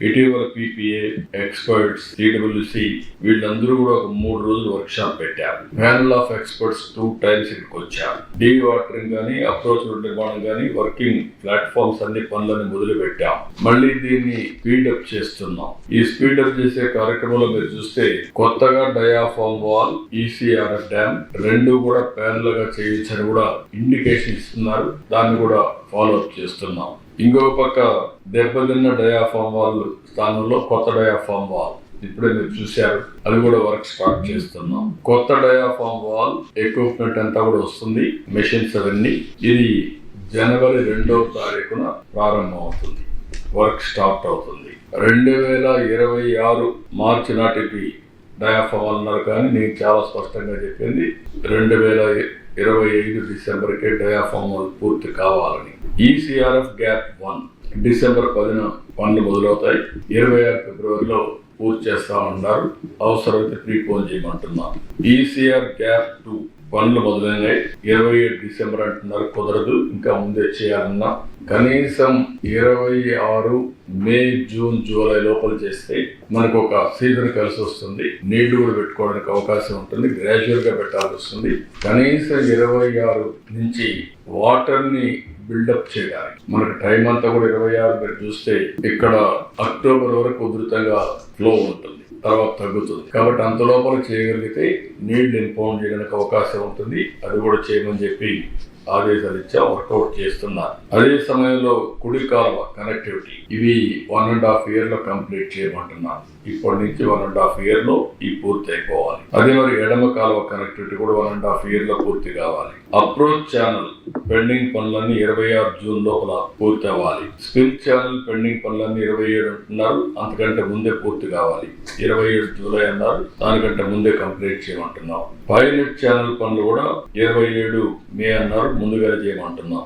ఇటీవల PPA experts టీడబ్ల్యూసి వీళ్ళందరూ కూడా ఒక 3 రోజులు వర్క్ షాప్ పెట్టారు. ప్యానల్ ఆఫ్ ఎక్స్పర్ట్స్ 2 times ఇక్కడికి వచ్చారు. డీ వాటరింగ్ గానీ, అప్రోచ్ రోడ్ నిర్మాణం గానీ, వర్కింగ్ ప్లాట్ఫామ్స్ అన్ని పనులను మొదలు పెట్టాం. మళ్ళీ దీన్ని స్పీడప్ చేస్తున్నాం. ఈ స్పీడప్ చేసే కార్యక్రమంలో మీరు చూస్తే కొత్తగా డయాఫామ్ వాల్, ఈసీఆర్ఎఫ్ డ్యామ్ 2 కూడా ప్యానల్ గా చేయొచ్చని కూడా ఇండికేషన్ ఇస్తున్నారు. దాన్ని కూడా ఫాలో అప్ చేస్తున్నాం. ఇంకో పక్క దెబ్బతిన్న డయాఫామ్ వాల్ స్థానంలో కొత్త డయాఫామ్ వాల్ ఇప్పుడే మీరు చూశారు. అది కూడా వర్క్ స్టార్ట్ చేస్తున్నాం. కొత్త డయాఫామ్ వాల్ ఎక్విప్మెంట్ అంతా కూడా వస్తుంది, మెషిన్స్ అవన్నీ. ఇది జనవరి 2వ తారీఖున ప్రారంభం అవుతుంది, వర్క్ స్టార్ట్ అవుతుంది. 2026 మార్చి నాటికి డయాఫామ్ అన్నారు, కానీ నేను చాలా స్పష్టంగా చెప్పింది 2025 డిసెంబర్కే డయాఫామ్ వాల్ పూర్తి కావాలని. ఈసీఆర్ఎఫ్ గ్యాప్ 1 డిసెంబర్ 10న పనులు మొదలవుతాయి. 26 ఫిబ్రవరిలో పూర్తి చేస్తామన్నారు. అవసరమైతే ప్రీపోన్ చేయమంటున్నారు. ఈసీఆర్ గ్యాప్ 2 పనులు మొదలైనాయి. 27 డిసెంబర్ అంటున్నారు, కుదరదు, ఇంకా ముందే చేయాలన్నా. కనీసం 26 మే, జూన్, జూలై లోపల చేస్తే మనకు ఒక సీజన్ కలిసి వస్తుంది. నీళ్లు కూడా పెట్టుకోవడానికి అవకాశం ఉంటుంది. గ్రాడ్యువల్ గా పెట్టాల్సి వస్తుంది. కనీసం 26 నుంచి వాటర్ ని బిల్డప్ చేయడానికి మనకు టైం అంతా కూడా 26 మీరు చూస్తే ఇక్కడ అక్టోబర్ వరకు ఉధృతంగా ఫ్లో ఉంటుంది, తర్వాత తగ్గుతుంది. కాబట్టి అంత లోపల చేయగలిగితే నీళ్లు ఇంపౌండ్ చేయడానికి అవకాశం ఉంటుంది. అది కూడా చేయమని చెప్పి ఆదేశాలు ఇచ్చా, వర్కౌట్ చేస్తున్నారు. అదే సమయంలో కుడి కాలువ కనెక్టివిటీ ఇవి 1.5 year లో కంప్లీట్ చేయమంటున్నారు. ఇప్పటి నుంచి 1.5 year లో ఈ పూర్తి అయిపోవాలి. అదే మరి ఎడమ కాలువ కనెక్టివిటీ కూడా 1.5 year లో పూర్తి కావాలి. అప్రోచ్ ఛానల్ పెండింగ్ పనులన్నీ 26 జూన్ లోపల పూర్తి అవ్వాలి. స్పిల్ ఛానల్ పెండింగ్ పనులన్నీ 27 అంటున్నారు, అంతకంటే ముందే పూర్తి కావాలి. 27 జూలై అన్నారు, దానికంటే ముందే కంప్లీట్ చేయమంటున్నాం. పైలట్ ఛానల్ పనులు కూడా 27 మే అన్నారు, ముందుగా చేయమంటున్నాం.